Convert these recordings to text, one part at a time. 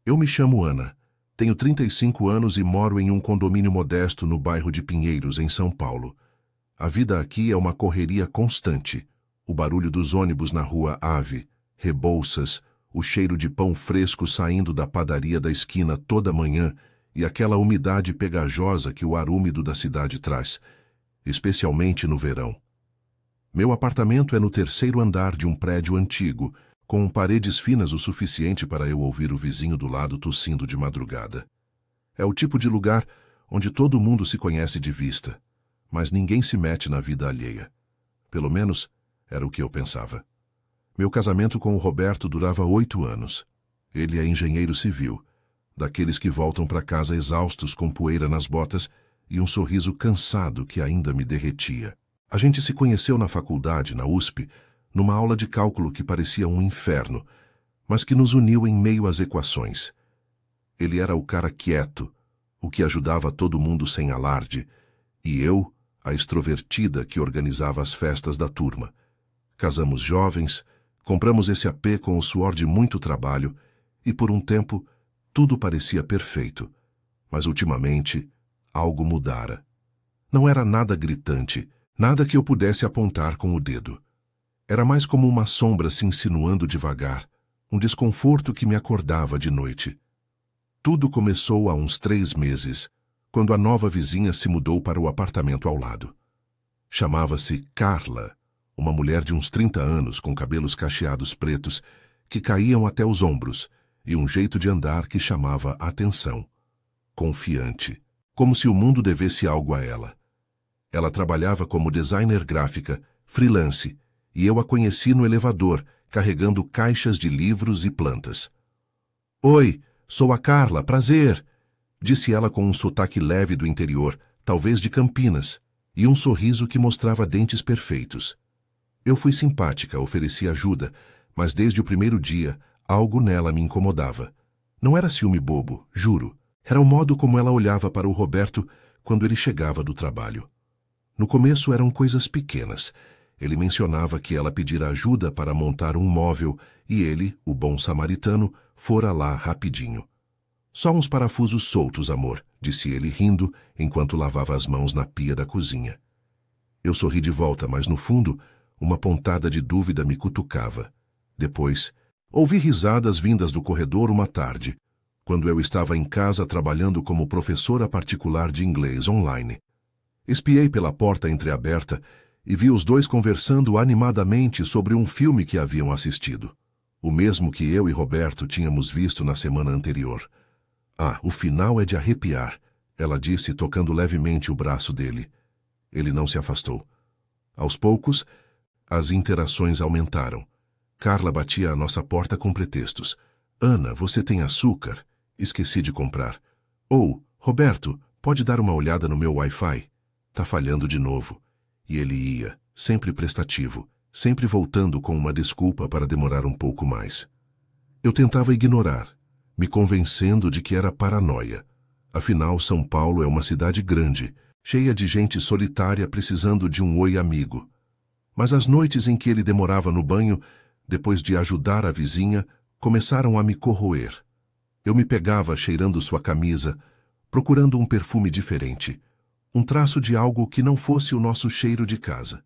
Eu me chamo Ana, tenho 35 anos e moro em um condomínio modesto no bairro de Pinheiros, em São Paulo. A vida aqui é uma correria constante. O barulho dos ônibus na rua Ave, Rebouças, o cheiro de pão fresco saindo da padaria da esquina toda manhã e aquela umidade pegajosa que o ar úmido da cidade traz, especialmente no verão. Meu apartamento é no 3º andar de um prédio antigo, com paredes finas o suficiente para eu ouvir o vizinho do lado tossindo de madrugada. É o tipo de lugar onde todo mundo se conhece de vista, mas ninguém se mete na vida alheia. Pelo menos, era o que eu pensava. Meu casamento com o Roberto durava 8 anos. Ele é engenheiro civil, daqueles que voltam para casa exaustos com poeira nas botas e um sorriso cansado que ainda me derretia. A gente se conheceu na faculdade, na USP, numa aula de cálculo que parecia um inferno, mas que nos uniu em meio às equações. Ele era o cara quieto, o que ajudava todo mundo sem alarde, e eu, a extrovertida que organizava as festas da turma. Casamos jovens, compramos esse AP com o suor de muito trabalho, e por um tempo tudo parecia perfeito. Mas ultimamente, algo mudara. Não era nada gritante, nada que eu pudesse apontar com o dedo. Era mais como uma sombra se insinuando devagar, um desconforto que me acordava de noite. Tudo começou há uns 3 meses, quando a nova vizinha se mudou para o apartamento ao lado. Chamava-se Carla, uma mulher de uns 30 anos com cabelos cacheados pretos que caíam até os ombros e um jeito de andar que chamava a atenção. Confiante, como se o mundo devesse algo a ela. Ela trabalhava como designer gráfica, freelance, e eu a conheci no elevador, carregando caixas de livros e plantas. "Oi, sou a Carla, prazer", disse ela com um sotaque leve do interior, talvez de Campinas, e um sorriso que mostrava dentes perfeitos. Eu fui simpática, ofereci ajuda, mas desde o primeiro dia, algo nela me incomodava. Não era ciúme bobo, juro. Era o modo como ela olhava para o Roberto quando ele chegava do trabalho. No começo eram coisas pequenas. Ele mencionava que ela pedira ajuda para montar um móvel e ele, o bom samaritano, fora lá rapidinho. "Só uns parafusos soltos, amor", disse ele rindo, enquanto lavava as mãos na pia da cozinha. Eu sorri de volta, mas no fundo, uma pontada de dúvida me cutucava. Depois, ouvi risadas vindas do corredor uma tarde, quando eu estava em casa trabalhando como professora particular de inglês online. Espiei pela porta entreaberta e vi os dois conversando animadamente sobre um filme que haviam assistido. O mesmo que eu e Roberto tínhamos visto na semana anterior. "Ah, o final é de arrepiar", ela disse, tocando levemente o braço dele. Ele não se afastou. Aos poucos, as interações aumentaram. Carla batia à nossa porta com pretextos. "Ana, você tem açúcar? Esqueci de comprar." Ou, "Roberto, pode dar uma olhada no meu Wi-Fi? Tá falhando de novo." E ele ia, sempre prestativo, sempre voltando com uma desculpa para demorar um pouco mais. Eu tentava ignorar, me convencendo de que era paranoia. Afinal, São Paulo é uma cidade grande, cheia de gente solitária precisando de um oi amigo. Mas as noites em que ele demorava no banho, depois de ajudar a vizinha, começaram a me corroer. Eu me pegava cheirando sua camisa, procurando um perfume diferente, um traço de algo que não fosse o nosso cheiro de casa.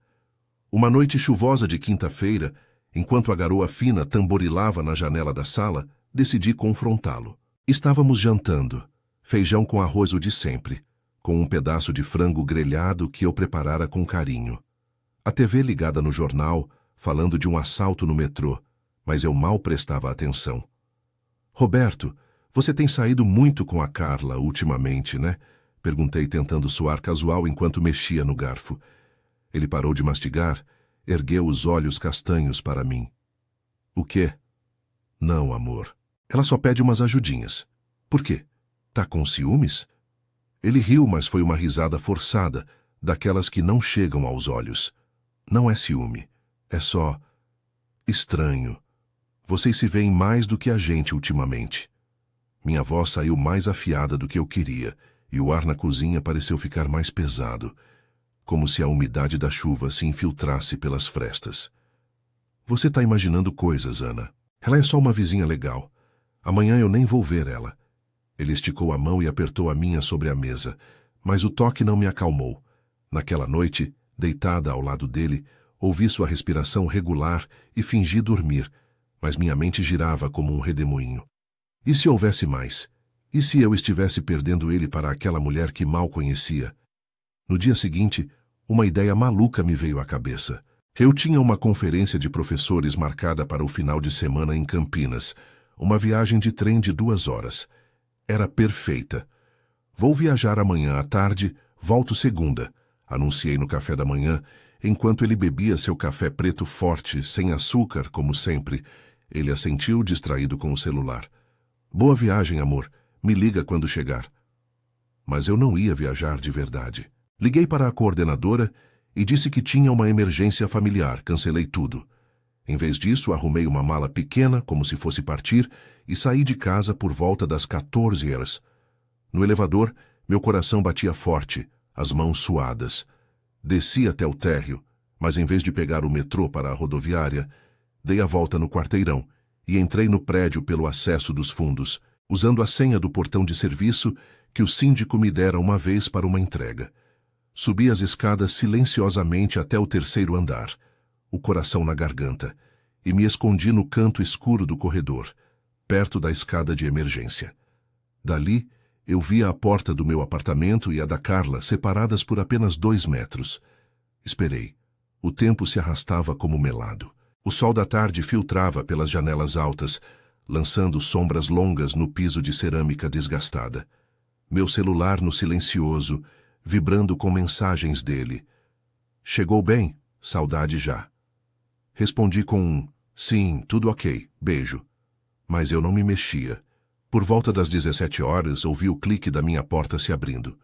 Uma noite chuvosa de quinta-feira, enquanto a garoa fina tamborilava na janela da sala, decidi confrontá-lo. Estávamos jantando, feijão com arroz o de sempre, com um pedaço de frango grelhado que eu preparara com carinho. A TV ligada no jornal, falando de um assalto no metrô, mas eu mal prestava atenção. "Roberto, você tem saído muito com a Carla ultimamente, né?" Perguntei tentando soar casual enquanto mexia no garfo. Ele parou de mastigar, ergueu os olhos castanhos para mim. "O quê?" "Não, amor. Ela só pede umas ajudinhas." "Por quê? Tá com ciúmes?" Ele riu, mas foi uma risada forçada, daquelas que não chegam aos olhos. "Não é ciúme. É só... estranho. Vocês se veem mais do que a gente ultimamente." Minha voz saiu mais afiada do que eu queria, e o ar na cozinha pareceu ficar mais pesado, como se a umidade da chuva se infiltrasse pelas frestas. "Você está imaginando coisas, Ana. Ela é só uma vizinha legal. Amanhã eu nem vou ver ela. Ele esticou a mão e apertou a minha sobre a mesa, mas o toque não me acalmou. Naquela noite, deitada ao lado dele, ouvi sua respiração regular e fingi dormir, mas minha mente girava como um redemoinho. E se houvesse mais? E se eu estivesse perdendo ele para aquela mulher que mal conhecia? No dia seguinte, uma ideia maluca me veio à cabeça. Eu tinha uma conferência de professores marcada para o final de semana em Campinas, uma viagem de trem de 2 horas. Era perfeita. Vou viajar amanhã à tarde, volto segunda, anunciei no café da manhã, enquanto ele bebia seu café preto forte, sem açúcar, como sempre. Ele assentiu, distraído com o celular. Boa viagem, amor. Me liga quando chegar. Mas eu não ia viajar de verdade. Liguei para a coordenadora e disse que tinha uma emergência familiar. Cancelei tudo. Em vez disso, arrumei uma mala pequena, como se fosse partir, e saí de casa por volta das 14 horas. No elevador, meu coração batia forte, as mãos suadas. Desci até o térreo, mas em vez de pegar o metrô para a rodoviária, dei a volta no quarteirão e entrei no prédio pelo acesso dos fundos, usando a senha do portão de serviço que o síndico me dera uma vez para uma entrega. Subi as escadas silenciosamente até o 3º andar, o coração na garganta, e me escondi no canto escuro do corredor, perto da escada de emergência. Dali, eu via a porta do meu apartamento e a da Carla separadas por apenas 2 metros. Esperei. O tempo se arrastava como melado. O sol da tarde filtrava pelas janelas altas, lançando sombras longas no piso de cerâmica desgastada. Meu celular no silencioso, vibrando com mensagens dele. Chegou bem? Saudade já. Respondi com um, sim, tudo ok, beijo. Mas eu não me mexia. Por volta das 17 horas, ouvi o clique da minha porta se abrindo.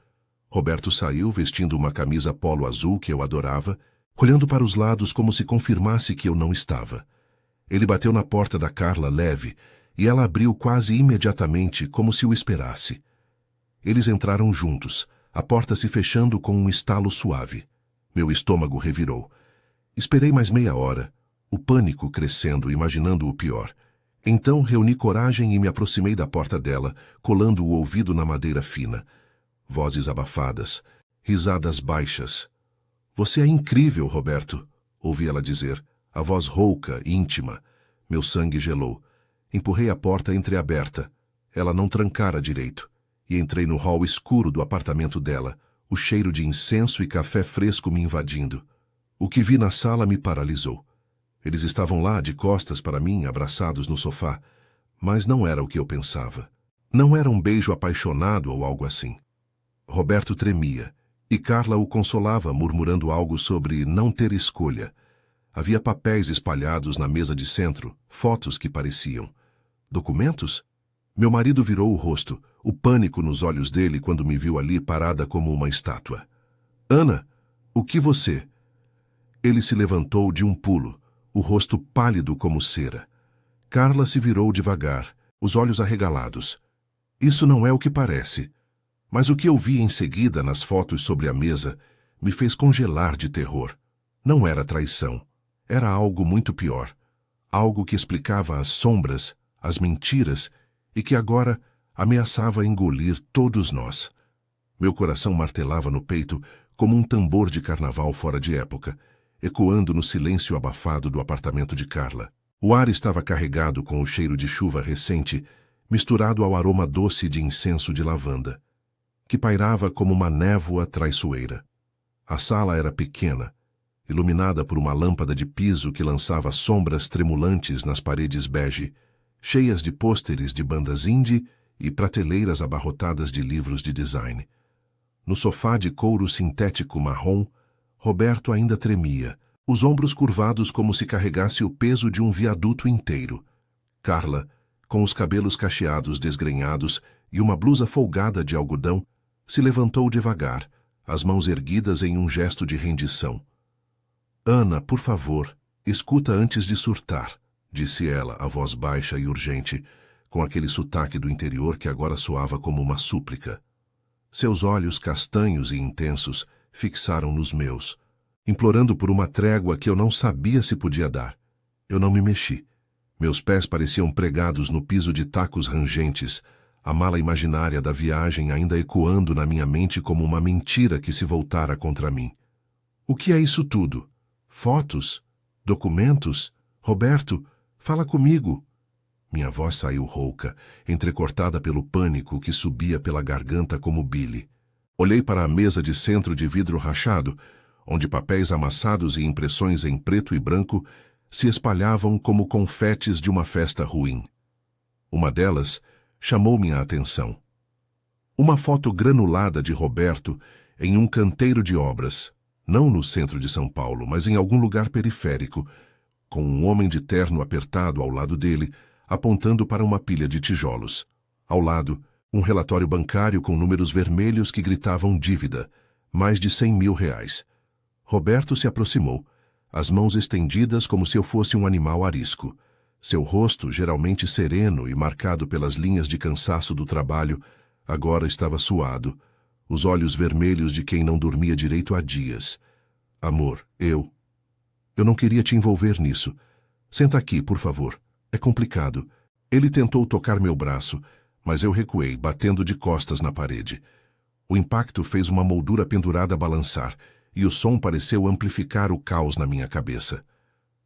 Roberto saiu vestindo uma camisa polo azul que eu adorava, olhando para os lados como se confirmasse que eu não estava. Ele bateu na porta da Carla leve, e ela abriu quase imediatamente, como se o esperasse. Eles entraram juntos, a porta se fechando com um estalo suave. Meu estômago revirou. Esperei mais meia hora, o pânico crescendo, imaginando o pior. Então reuni coragem e me aproximei da porta dela, colando o ouvido na madeira fina. Vozes abafadas, risadas baixas. Você é incrível, Roberto, ouvi ela dizer, a voz rouca, íntima. Meu sangue gelou. Empurrei a porta entreaberta. Ela não trancara direito. E entrei no hall escuro do apartamento dela, o cheiro de incenso e café fresco me invadindo. O que vi na sala me paralisou. Eles estavam lá, de costas para mim, abraçados no sofá. Mas não era o que eu pensava. Não era um beijo apaixonado ou algo assim. Roberto tremia, e Carla o consolava, murmurando algo sobre não ter escolha. Havia papéis espalhados na mesa de centro, fotos que pareciam. Documentos? Meu marido virou o rosto, o pânico nos olhos dele quando me viu ali parada como uma estátua. Ana, o que você... Ele se levantou de um pulo, o rosto pálido como cera. Carla se virou devagar, os olhos arregalados. Isso não é o que parece. Mas o que eu vi em seguida nas fotos sobre a mesa me fez congelar de terror. Não era traição. Era algo muito pior. Algo que explicava as sombras, as mentiras e que agora ameaçava engolir todos nós. Meu coração martelava no peito como um tambor de carnaval fora de época, ecoando no silêncio abafado do apartamento de Carla. O ar estava carregado com o cheiro de chuva recente, misturado ao aroma doce de incenso de lavanda, que pairava como uma névoa traiçoeira. A sala era pequena, iluminada por uma lâmpada de piso que lançava sombras tremulantes nas paredes bege, cheias de pôsteres de bandas indie e prateleiras abarrotadas de livros de design. No sofá de couro sintético marrom, Roberto ainda tremia, os ombros curvados como se carregasse o peso de um viaduto inteiro. Carla, com os cabelos cacheados desgrenhados e uma blusa folgada de algodão, se levantou devagar, as mãos erguidas em um gesto de rendição. Ana, por favor, escuta antes de surtar, disse ela, a voz baixa e urgente, com aquele sotaque do interior que agora soava como uma súplica. Seus olhos castanhos e intensos fixaram nos meus, implorando por uma trégua que eu não sabia se podia dar. Eu não me mexi. Meus pés pareciam pregados no piso de tacos rangentes, a mala imaginária da viagem ainda ecoando na minha mente como uma mentira que se voltara contra mim. O que é isso tudo? Fotos? Documentos? Roberto, fala comigo. Minha voz saiu rouca, entrecortada pelo pânico que subia pela garganta como bile. Olhei para a mesa de centro de vidro rachado, onde papéis amassados e impressões em preto e branco se espalhavam como confetes de uma festa ruim. Uma delas chamou minha atenção. Uma foto granulada de Roberto em um canteiro de obras, não no centro de São Paulo, mas em algum lugar periférico, com um homem de terno apertado ao lado dele, apontando para uma pilha de tijolos. Ao lado, um relatório bancário com números vermelhos que gritavam dívida, mais de 100 mil reais. Roberto se aproximou, as mãos estendidas como se eu fosse um animal arisco. Seu rosto, geralmente sereno e marcado pelas linhas de cansaço do trabalho, agora estava suado, os olhos vermelhos de quem não dormia direito há dias. Amor, eu não queria te envolver nisso. Senta aqui, por favor. É complicado. Ele tentou tocar meu braço, mas eu recuei, batendo de costas na parede. O impacto fez uma moldura pendurada balançar, e o som pareceu amplificar o caos na minha cabeça.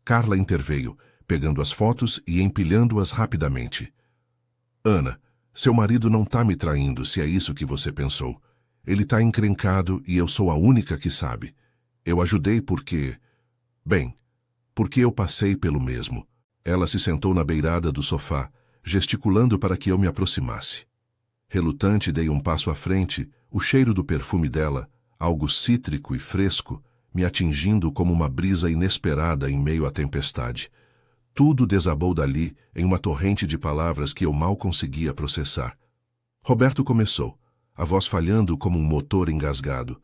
Carla interveio, pegando as fotos e empilhando-as rapidamente. Ana, seu marido não está me traindo, se é isso que você pensou. Ele está encrencado e eu sou a única que sabe. Eu ajudei porque... Bem, porque eu passei pelo mesmo. Ela se sentou na beirada do sofá, gesticulando para que eu me aproximasse. Relutante, dei um passo à frente, o cheiro do perfume dela, algo cítrico e fresco, me atingindo como uma brisa inesperada em meio à tempestade. Tudo desabou dali em uma torrente de palavras que eu mal conseguia processar. Roberto começou, a voz falhando como um motor engasgado.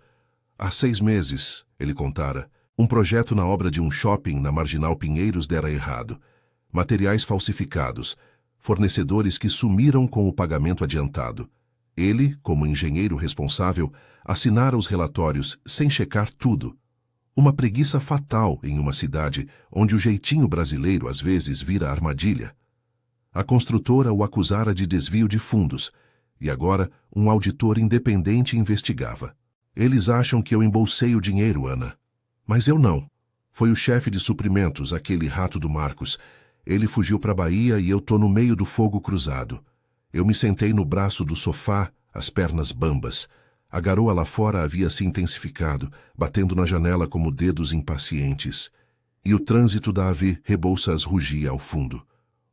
Há 6 meses, ele contara, um projeto na obra de um shopping na Marginal Pinheiros dera errado. Materiais falsificados, fornecedores que sumiram com o pagamento adiantado. Ele, como engenheiro responsável, assinara os relatórios sem checar tudo. Uma preguiça fatal em uma cidade onde o jeitinho brasileiro às vezes vira armadilha. A construtora o acusara de desvio de fundos, e agora um auditor independente investigava. Eles acham que eu embolsei o dinheiro, Ana. Mas eu não. Foi o chefe de suprimentos, aquele rato do Marcos. Ele fugiu para a Bahia e eu tô no meio do fogo cruzado. Eu me sentei no braço do sofá, as pernas bambas. A garoa lá fora havia se intensificado, batendo na janela como dedos impacientes. E o trânsito da AV Rebouças rugia ao fundo.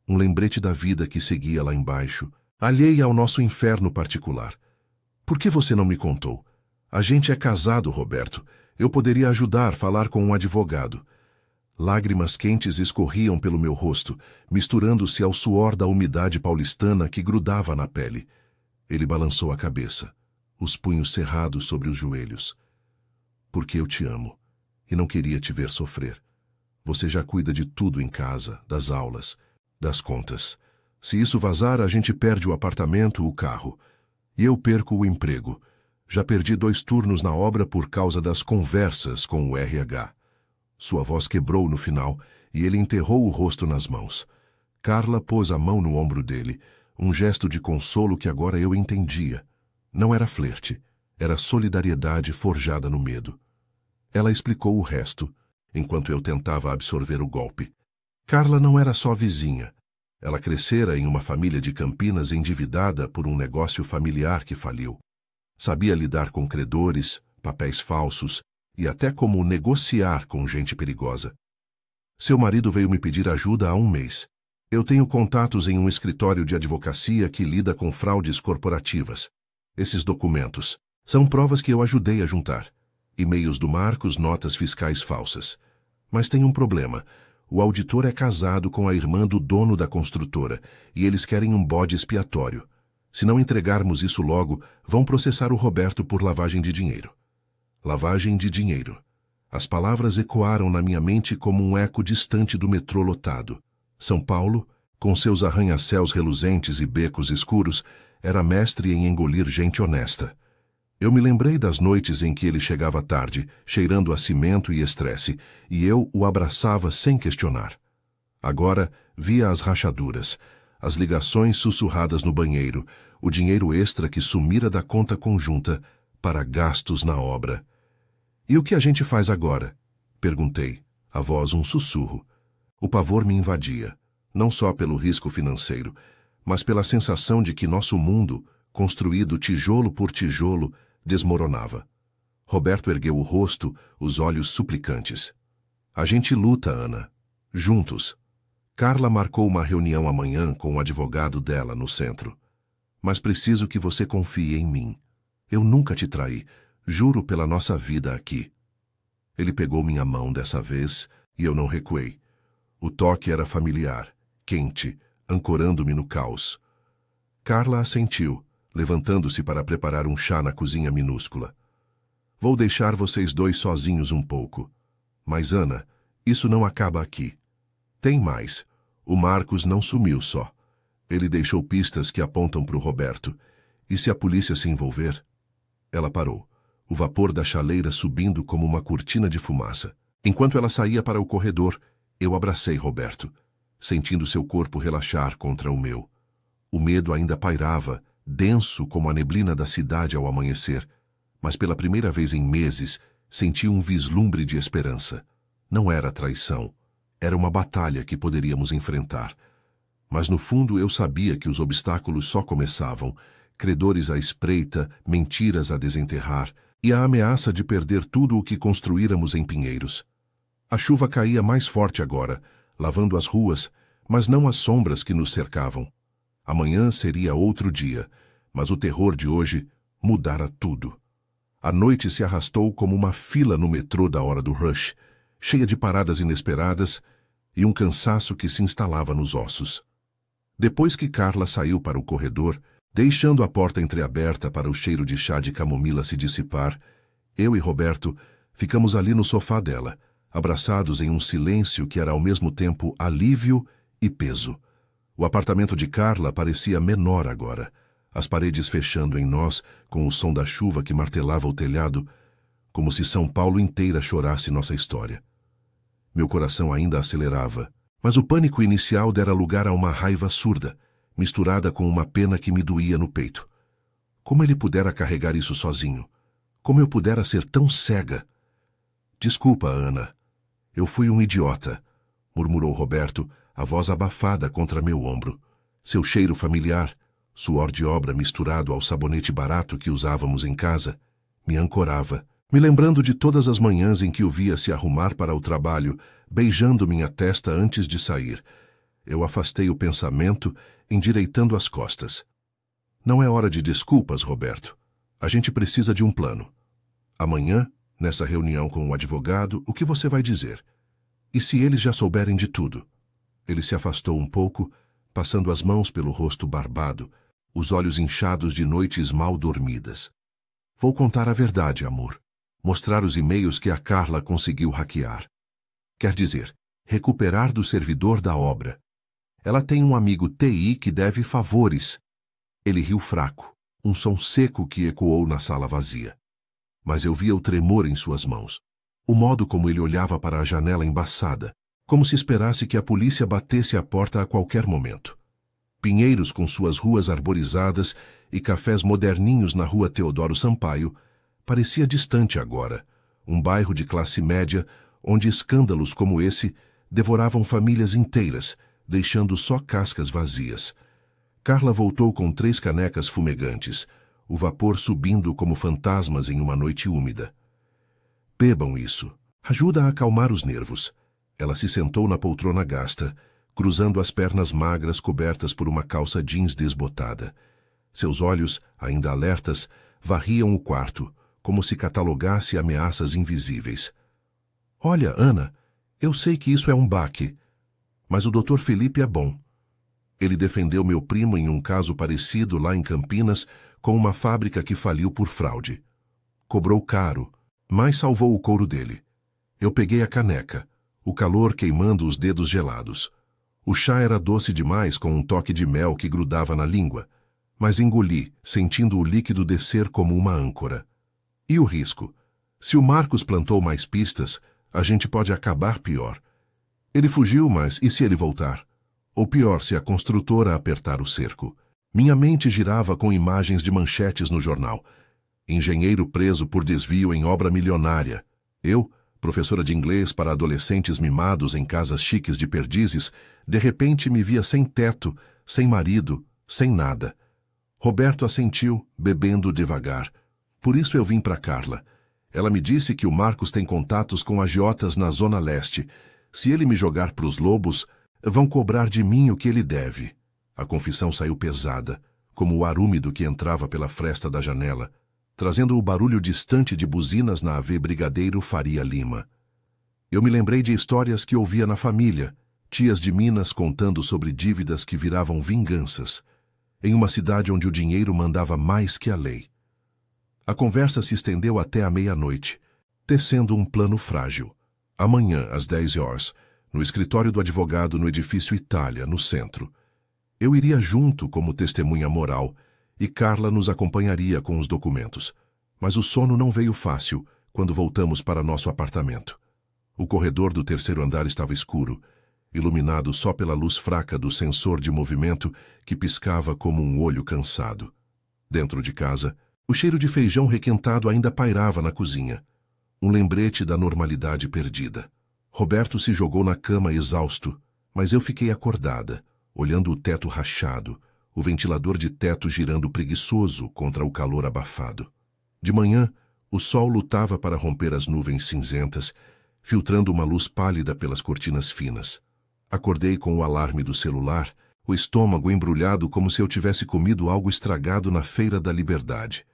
Um lembrete da vida que seguia lá embaixo, alheia ao nosso inferno particular. Por que você não me contou? A gente é casado, Roberto. Eu poderia ajudar, falar com um advogado. Lágrimas quentes escorriam pelo meu rosto, misturando-se ao suor da umidade paulistana que grudava na pele. Ele balançou a cabeça, os punhos cerrados sobre os joelhos. Porque eu te amo, e não queria te ver sofrer. Você já cuida de tudo em casa, das aulas, das contas. Se isso vazar, a gente perde o apartamento, o carro. E eu perco o emprego. Já perdi 2 turnos na obra por causa das conversas com o RH. Sua voz quebrou no final e ele enterrou o rosto nas mãos. Carla pôs a mão no ombro dele, um gesto de consolo que agora eu entendia. Não era flerte, era solidariedade forjada no medo. Ela explicou o resto, enquanto eu tentava absorver o golpe. Carla não era só vizinha. Ela crescera em uma família de Campinas endividada por um negócio familiar que faliu. Sabia lidar com credores, papéis falsos e até como negociar com gente perigosa. Seu marido veio me pedir ajuda há 1 mês. Eu tenho contatos em um escritório de advocacia que lida com fraudes corporativas. Esses documentos são provas que eu ajudei a juntar. E-mails do Marcos, notas fiscais falsas. Mas tem um problema. O auditor é casado com a irmã do dono da construtora e eles querem um bode expiatório. Se não entregarmos isso logo, vão processar o Roberto por lavagem de dinheiro. Lavagem de dinheiro. As palavras ecoaram na minha mente como um eco distante do metrô lotado. São Paulo, com seus arranha-céus reluzentes e becos escuros, era mestre em engolir gente honesta. Eu me lembrei das noites em que ele chegava tarde, cheirando a cimento e estresse, e eu o abraçava sem questionar. Agora, Via as rachaduras, as ligações sussurradas no banheiro, o dinheiro extra que sumira da conta conjunta para gastos na obra. "E o que a gente faz agora?" perguntei, a voz um sussurro. O pavor me invadia, não só pelo risco financeiro, mas pela sensação de que nosso mundo, construído tijolo por tijolo, desmoronava. Roberto ergueu o rosto, os olhos suplicantes. "A gente luta, Ana. Juntos." Carla marcou uma reunião amanhã com o advogado dela no centro. "Mas preciso que você confie em mim. Eu nunca te traí. Juro pela nossa vida aqui." Ele pegou minha mão dessa vez e eu não recuei. O toque era familiar, quente, ancorando-me no caos. Carla assentiu, levantando-se para preparar um chá na cozinha minúscula. "Vou deixar vocês dois sozinhos um pouco. Mas, Ana, isso não acaba aqui. Tem mais. O Marcos não sumiu só. Ele deixou pistas que apontam para o Roberto. E se a polícia se envolver?" Ela parou, o vapor da chaleira subindo como uma cortina de fumaça. Enquanto ela saía para o corredor, eu abracei Roberto, sentindo seu corpo relaxar contra o meu. O medo ainda pairava, denso como a neblina da cidade ao amanhecer, mas pela primeira vez em meses senti um vislumbre de esperança. Não era traição. Era uma batalha que poderíamos enfrentar. Mas no fundo eu sabia que os obstáculos só começavam, credores à espreita, mentiras a desenterrar e a ameaça de perder tudo o que construíramos em Pinheiros. A chuva caía mais forte agora, lavando as ruas, mas não as sombras que nos cercavam. Amanhã seria outro dia, mas o terror de hoje mudara tudo. A noite se arrastou como uma fila no metrô da hora do rush, cheia de paradas inesperadas e um cansaço que se instalava nos ossos. Depois que Carla saiu para o corredor, deixando a porta entreaberta para o cheiro de chá de camomila se dissipar, eu e Roberto ficamos ali no sofá dela, abraçados em um silêncio que era ao mesmo tempo alívio e peso. O apartamento de Carla parecia menor agora, as paredes fechando em nós com o som da chuva que martelava o telhado, como se São Paulo inteira chorasse nossa história. Meu coração ainda acelerava, mas o pânico inicial dera lugar a uma raiva surda, misturada com uma pena que me doía no peito. Como ele pudera carregar isso sozinho? Como eu pudera ser tão cega? "Desculpa, Ana. Eu fui um idiota", murmurou Roberto, a voz abafada contra meu ombro. Seu cheiro familiar, suor de obra misturado ao sabonete barato que usávamos em casa, me ancorava, me lembrando de todas as manhãs em que o via se arrumar para o trabalho, beijando minha testa antes de sair. Eu afastei o pensamento, endireitando as costas. "Não é hora de desculpas, Roberto. A gente precisa de um plano. Amanhã, nessa reunião com o advogado, o que você vai dizer? E se eles já souberem de tudo?" Ele se afastou um pouco, passando as mãos pelo rosto barbado, os olhos inchados de noites mal dormidas. "Vou contar a verdade, amor. Mostrar os e-mails que a Carla conseguiu hackear. Quer dizer, recuperar do servidor da obra. Ela tem um amigo TI que deve favores." Ele riu fraco, um som seco que ecoou na sala vazia. Mas eu via o tremor em suas mãos, o modo como ele olhava para a janela embaçada, como se esperasse que a polícia batesse a porta a qualquer momento. Pinheiros com suas ruas arborizadas e cafés moderninhos na rua Teodoro Sampaio parecia distante agora, um bairro de classe média onde escândalos como esse devoravam famílias inteiras, deixando só cascas vazias. Carla voltou com 3 canecas fumegantes, o vapor subindo como fantasmas em uma noite úmida. "Bebam isso. Ajuda a acalmar os nervos." Ela se sentou na poltrona gasta, cruzando as pernas magras cobertas por uma calça jeans desbotada. Seus olhos, ainda alertas, varriam o quarto, como se catalogasse ameaças invisíveis. "Olha, Ana, eu sei que isso é um baque, mas o Dr. Felipe é bom. Ele defendeu meu primo em um caso parecido lá em Campinas com uma fábrica que faliu por fraude. Cobrou caro, mas salvou o couro dele. Eu peguei a caneca, o calor queimando os dedos gelados. O chá era doce demais com um toque de mel que grudava na língua, mas engoli, sentindo o líquido descer como uma âncora. E o risco? Se o Marcos plantou mais pistas, a gente pode acabar pior. Ele fugiu, mas e se ele voltar? Ou pior, se a construtora apertar o cerco. Minha mente girava com imagens de manchetes no jornal. Engenheiro preso por desvio em obra milionária. Eu, professora de inglês para adolescentes mimados em casas chiques de Perdizes, de repente me via sem teto, sem marido, sem nada. Roberto assentiu, bebendo devagar. Por isso eu vim para Carla. Ela me disse que o Marcos tem contatos com agiotas na Zona Leste. Se ele me jogar para os lobos, vão cobrar de mim o que ele deve. A confissão saiu pesada, como o ar úmido que entrava pela fresta da janela, trazendo o barulho distante de buzinas na AV Brigadeiro Faria Lima. Eu me lembrei de histórias que ouvia na família, tias de Minas contando sobre dívidas que viravam vinganças, em uma cidade onde o dinheiro mandava mais que a lei. A conversa se estendeu até a meia-noite, tecendo um plano frágil. Amanhã, às 10 horas, no escritório do advogado no edifício Itália, no centro. Eu iria junto como testemunha moral e Carla nos acompanharia com os documentos. Mas o sono não veio fácil quando voltamos para nosso apartamento. O corredor do terceiro andar estava escuro, iluminado só pela luz fraca do sensor de movimento que piscava como um olho cansado. Dentro de casa, o cheiro de feijão requentado ainda pairava na cozinha. Um lembrete da normalidade perdida. Roberto se jogou na cama exausto, mas eu fiquei acordada, olhando o teto rachado, o ventilador de teto girando preguiçoso contra o calor abafado. De manhã, o sol lutava para romper as nuvens cinzentas, filtrando uma luz pálida pelas cortinas finas. Acordei com o alarme do celular, o estômago embrulhado como se eu tivesse comido algo estragado na Feira da Liberdade.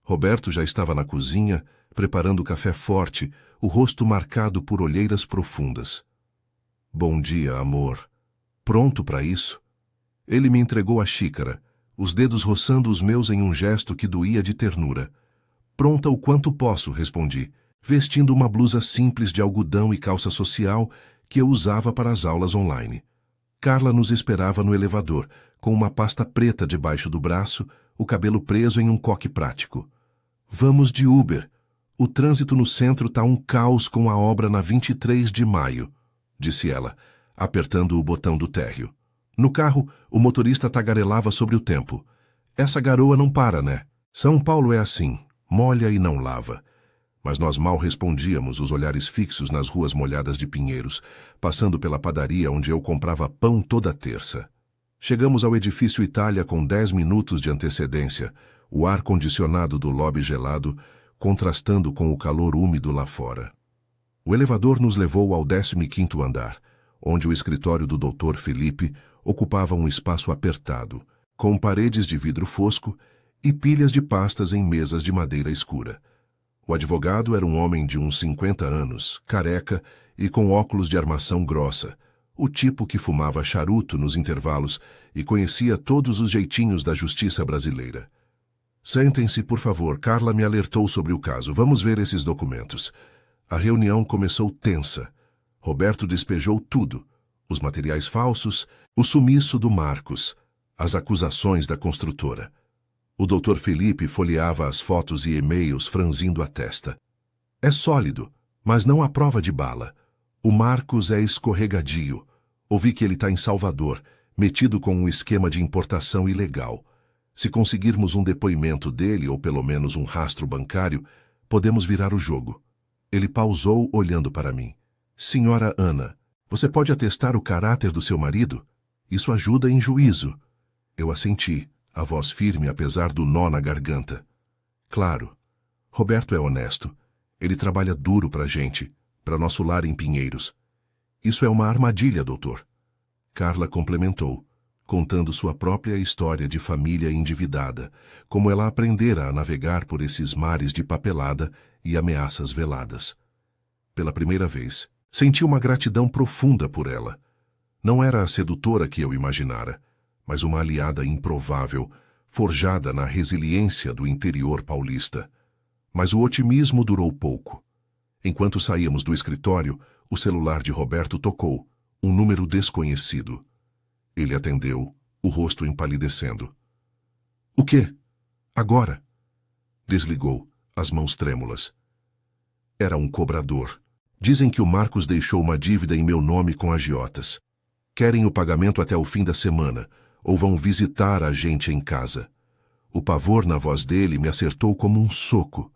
Roberto já estava na cozinha, preparando café forte, o rosto marcado por olheiras profundas. Bom dia, amor. Pronto para isso? Ele me entregou a xícara, os dedos roçando os meus em um gesto que doía de ternura. Pronta o quanto posso, respondi, vestindo uma blusa simples de algodão e calça social que eu usava para as aulas online. Carla nos esperava no elevador, com uma pasta preta debaixo do braço, o cabelo preso em um coque prático. Vamos de Uber. O trânsito no centro tá um caos com a obra na 23 de maio, disse ela, apertando o botão do térreo. No carro, o motorista tagarelava sobre o tempo. Essa garoa não para, né? São Paulo é assim, molha e não lava. Mas nós mal respondíamos, os olhares fixos nas ruas molhadas de Pinheiros, passando pela padaria onde eu comprava pão toda terça. Chegamos ao edifício Itália com 10 minutos de antecedência, o ar-condicionado do lobby gelado, contrastando com o calor úmido lá fora. O elevador nos levou ao 15º andar, onde o escritório do Dr. Felipe ocupava um espaço apertado, com paredes de vidro fosco e pilhas de pastas em mesas de madeira escura. O advogado era um homem de uns 50 anos, careca e com óculos de armação grossa, o tipo que fumava charuto nos intervalos e conhecia todos os jeitinhos da justiça brasileira. Sentem-se, por favor, Carla me alertou sobre o caso. Vamos ver esses documentos. A reunião começou tensa. Roberto despejou tudo. Os materiais falsos, o sumiço do Marcos, as acusações da construtora. O Dr. Felipe folheava as fotos e e-mails franzindo a testa. É sólido, mas não há prova de bala. O Marcos é escorregadio. Ouvi que ele está em Salvador, metido com um esquema de importação ilegal. Se conseguirmos um depoimento dele, ou pelo menos um rastro bancário, podemos virar o jogo. Ele pausou, olhando para mim. Senhora Ana, você pode atestar o caráter do seu marido? Isso ajuda em juízo. Eu assenti, a voz firme apesar do nó na garganta. Claro. Roberto é honesto. Ele trabalha duro pra gente, para nosso lar em Pinheiros. Isso é uma armadilha, doutor. Carla complementou, contando sua própria história de família endividada, como ela aprendera a navegar por esses mares de papelada e ameaças veladas. Pela primeira vez, senti uma gratidão profunda por ela. Não era a sedutora que eu imaginara, mas uma aliada improvável, forjada na resiliência do interior paulista. Mas o otimismo durou pouco. Enquanto saíamos do escritório, o celular de Roberto tocou, um número desconhecido. Ele atendeu, o rosto empalidecendo. — O quê? Agora? Desligou, as mãos trêmulas. Era um cobrador. Dizem que o Marcos deixou uma dívida em meu nome com agiotas. Querem o pagamento até o fim da semana, ou vão visitar a gente em casa. O pavor na voz dele me acertou como um soco.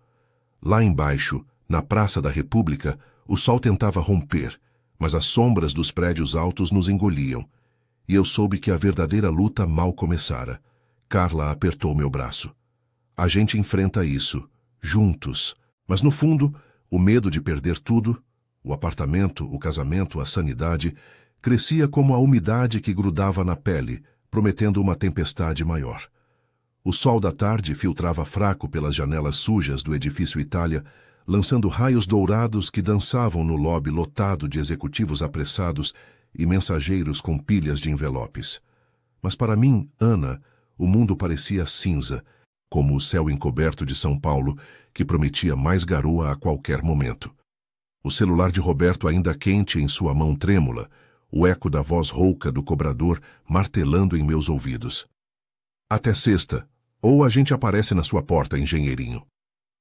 Lá embaixo, na Praça da República, o sol tentava romper, mas as sombras dos prédios altos nos engoliam. E eu soube que a verdadeira luta mal começara. Carla apertou meu braço. A gente enfrenta isso, juntos. Mas no fundo, o medo de perder tudo, o apartamento, o casamento, a sanidade, crescia como a umidade que grudava na pele, prometendo uma tempestade maior. O sol da tarde filtrava fraco pelas janelas sujas do edifício Itália, lançando raios dourados que dançavam no lobby lotado de executivos apressados e mensageiros com pilhas de envelopes. Mas para mim, Ana, o mundo parecia cinza, como o céu encoberto de São Paulo, que prometia mais garoa a qualquer momento. O celular de Roberto ainda quente em sua mão trêmula, o eco da voz rouca do cobrador martelando em meus ouvidos. Até sexta, ou a gente aparece na sua porta, engenheirinho.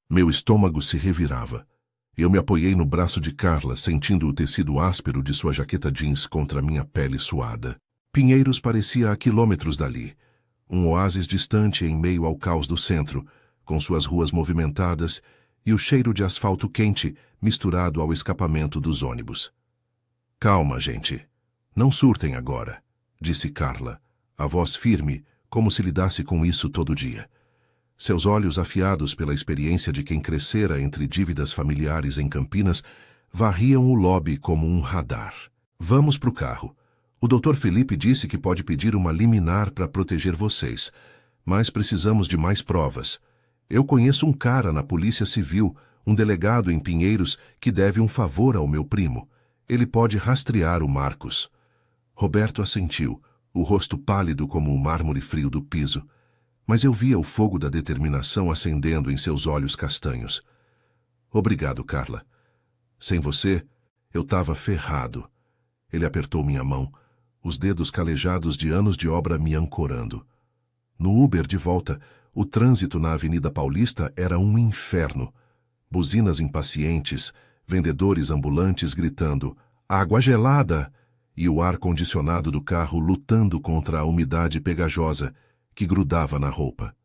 Meu estômago se revirava. Eu me apoiei no braço de Carla, sentindo o tecido áspero de sua jaqueta jeans contra minha pele suada. Pinheiros parecia a quilômetros dali, um oásis distante em meio ao caos do centro, com suas ruas movimentadas e o cheiro de asfalto quente misturado ao escapamento dos ônibus. Calma, gente. Não surtem agora, disse Carla, a voz firme, como se lidasse com isso todo dia. Seus olhos afiados pela experiência de quem crescera entre dívidas familiares em Campinas varriam o lobby como um radar. Vamos pro carro. O Dr. Felipe disse que pode pedir uma liminar para proteger vocês, mas precisamos de mais provas. Eu conheço um cara na Polícia Civil, um delegado em Pinheiros, que deve um favor ao meu primo. Ele pode rastrear o Marcos. Roberto assentiu, o rosto pálido como o mármore frio do piso, mas eu via o fogo da determinação acendendo em seus olhos castanhos. Obrigado, Carla. Sem você, eu estava ferrado. Ele apertou minha mão, os dedos calejados de anos de obra me ancorando. No Uber de volta, o trânsito na Avenida Paulista era um inferno. Buzinas impacientes, vendedores ambulantes gritando "Água gelada!" e o ar-condicionado do carro lutando contra a umidade pegajosa que grudava na roupa.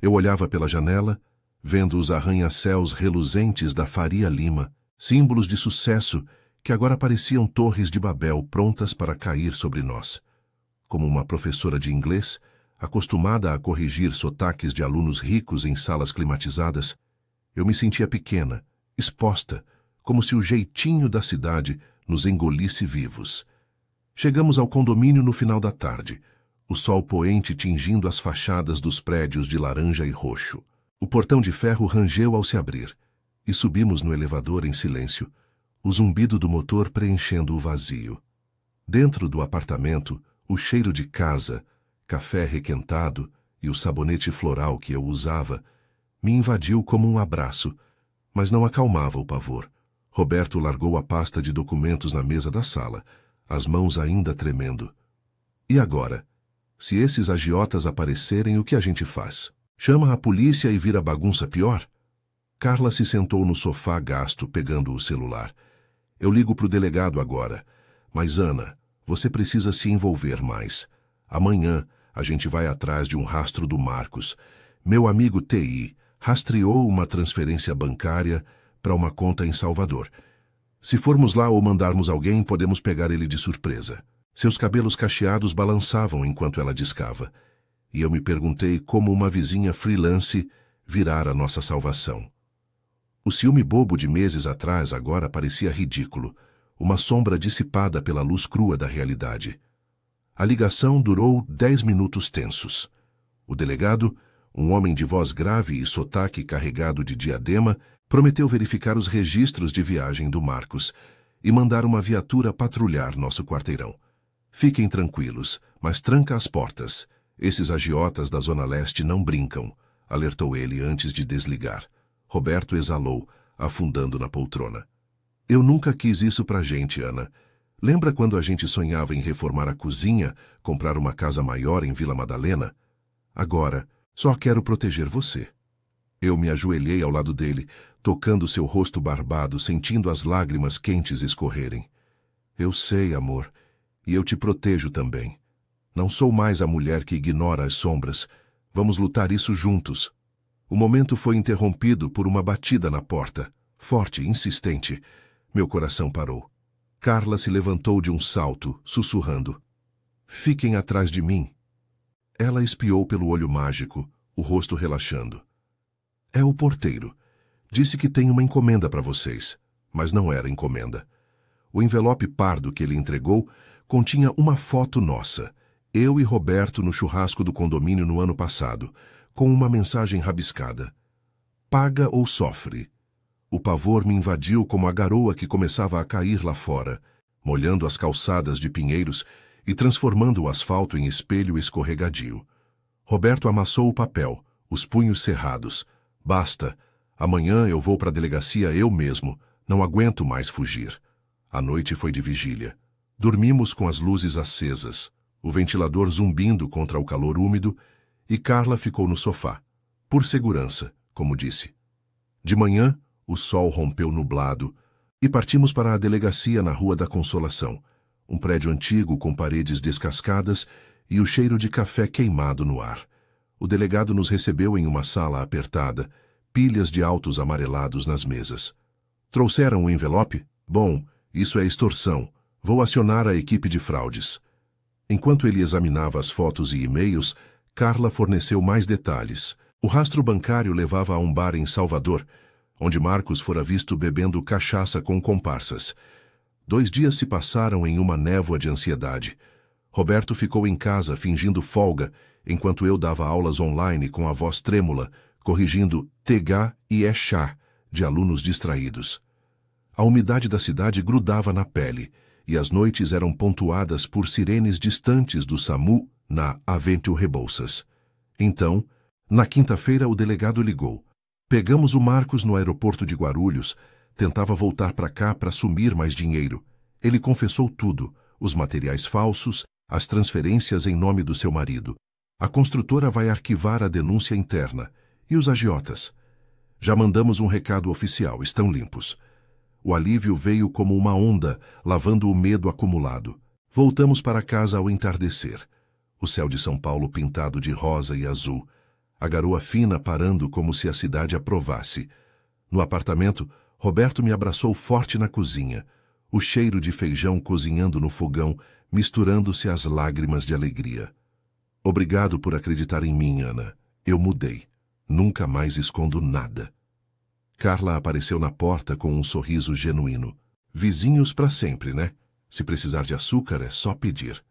Eu olhava pela janela, vendo os arranha-céus reluzentes da Faria Lima, símbolos de sucesso que agora pareciam torres de Babel prontas para cair sobre nós. Como uma professora de inglês, acostumada a corrigir sotaques de alunos ricos em salas climatizadas, eu me sentia pequena, exposta, como se o jeitinho da cidade nos engolisse vivos. Chegamos ao condomínio no final da tarde, o sol poente tingindo as fachadas dos prédios de laranja e roxo. O portão de ferro rangeu ao se abrir, e subimos no elevador em silêncio, o zumbido do motor preenchendo o vazio. Dentro do apartamento, o cheiro de casa, café requentado e o sabonete floral que eu usava me invadiu como um abraço, mas não acalmava o pavor. Roberto largou a pasta de documentos na mesa da sala, as mãos ainda tremendo. E agora? Se esses agiotas aparecerem, o que a gente faz? Chama a polícia e vira bagunça pior? Carla se sentou no sofá gasto, pegando o celular. Eu ligo pro delegado agora. Mas, Ana, você precisa se envolver mais. Amanhã a gente vai atrás de um rastro do Marcos. Meu amigo TI rastreou uma transferência bancária para uma conta em Salvador. Se formos lá ou mandarmos alguém, podemos pegar ele de surpresa. Seus cabelos cacheados balançavam enquanto ela discava, e eu me perguntei como uma vizinha freelance virara nossa salvação. O ciúme bobo de meses atrás agora parecia ridículo, uma sombra dissipada pela luz crua da realidade. A ligação durou 10 minutos tensos. O delegado, um homem de voz grave e sotaque carregado de diadema, prometeu verificar os registros de viagem do Marcos e mandar uma viatura patrulhar nosso quarteirão. Fiquem tranquilos, mas tranca as portas. Esses agiotas da Zona Leste não brincam, alertou ele antes de desligar. Roberto exalou, afundando na poltrona. Eu nunca quis isso pra gente, Ana. Lembra quando a gente sonhava em reformar a cozinha, comprar uma casa maior em Vila Madalena? Agora, só quero proteger você. Eu me ajoelhei ao lado dele, tocando seu rosto barbado, sentindo as lágrimas quentes escorrerem. Eu sei, amor. E eu te protejo também. Não sou mais a mulher que ignora as sombras. Vamos lutar isso juntos. O momento foi interrompido por uma batida na porta, forte e insistente. Meu coração parou. Carla se levantou de um salto, sussurrando. Fiquem atrás de mim. Ela espiou pelo olho mágico, o rosto relaxando. É o porteiro. Disse que tem uma encomenda para vocês, mas não era encomenda. O envelope pardo que ele entregou continha uma foto nossa, eu e Roberto no churrasco do condomínio no ano passado, com uma mensagem rabiscada. Paga ou sofre. O pavor me invadiu como a garoa que começava a cair lá fora, molhando as calçadas de Pinheiros e transformando o asfalto em espelho escorregadio. Roberto amassou o papel, os punhos cerrados. Basta. Amanhã eu vou para a delegacia eu mesmo. Não aguento mais fugir. A noite foi de vigília. Dormimos com as luzes acesas, o ventilador zumbindo contra o calor úmido, e Carla ficou no sofá. Por segurança, como disse. De manhã, o sol rompeu nublado, e partimos para a delegacia na Rua da Consolação, um prédio antigo com paredes descascadas e o cheiro de café queimado no ar. O delegado nos recebeu em uma sala apertada, pilhas de autos amarelados nas mesas. Trouxeram o envelope? Bom, isso é extorsão. Vou acionar a equipe de fraudes. Enquanto ele examinava as fotos e e-mails, Carla forneceu mais detalhes. O rastro bancário levava a um bar em Salvador, onde Marcos fora visto bebendo cachaça com comparsas. 2 dias se passaram em uma névoa de ansiedade. Roberto ficou em casa fingindo folga, enquanto eu dava aulas online com a voz trêmula, corrigindo tegá e chá de alunos distraídos. A umidade da cidade grudava na pele, e as noites eram pontuadas por sirenes distantes do SAMU na Aventure Rebouças. Então, na quinta-feira, o delegado ligou. Pegamos o Marcos no aeroporto de Guarulhos. Tentava voltar para cá para assumir mais dinheiro. Ele confessou tudo, os materiais falsos, as transferências em nome do seu marido. A construtora vai arquivar a denúncia interna. E os agiotas? Já mandamos um recado oficial, estão limpos. O alívio veio como uma onda, lavando o medo acumulado. Voltamos para casa ao entardecer. O céu de São Paulo pintado de rosa e azul. A garoa fina parando como se a cidade aprovasse. No apartamento, Roberto me abraçou forte na cozinha. O cheiro de feijão cozinhando no fogão, misturando-se às lágrimas de alegria. Obrigado por acreditar em mim, Ana. Eu mudei. Nunca mais escondo nada. Carla apareceu na porta com um sorriso genuíno. Vizinhos para sempre, né? Se precisar de açúcar, é só pedir.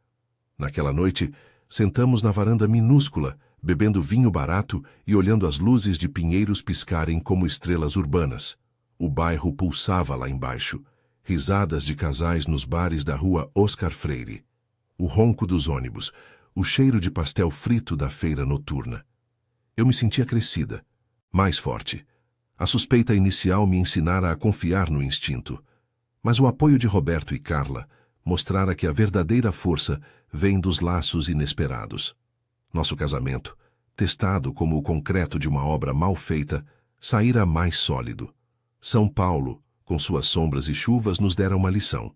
Naquela noite, sentamos na varanda minúscula, bebendo vinho barato e olhando as luzes de Pinheiros piscarem como estrelas urbanas. O bairro pulsava lá embaixo. Risadas de casais nos bares da rua Oscar Freire. O ronco dos ônibus, o cheiro de pastel frito da feira noturna. Eu me sentia crescida, mais forte. A suspeita inicial me ensinara a confiar no instinto. Mas o apoio de Roberto e Carla mostrara que a verdadeira força vem dos laços inesperados. Nosso casamento, testado como o concreto de uma obra mal feita, saíra mais sólido. São Paulo, com suas sombras e chuvas, nos dera uma lição.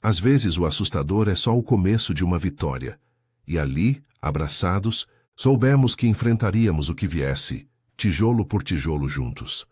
Às vezes o assustador é só o começo de uma vitória. E ali, abraçados, soubemos que enfrentaríamos o que viesse, tijolo por tijolo juntos.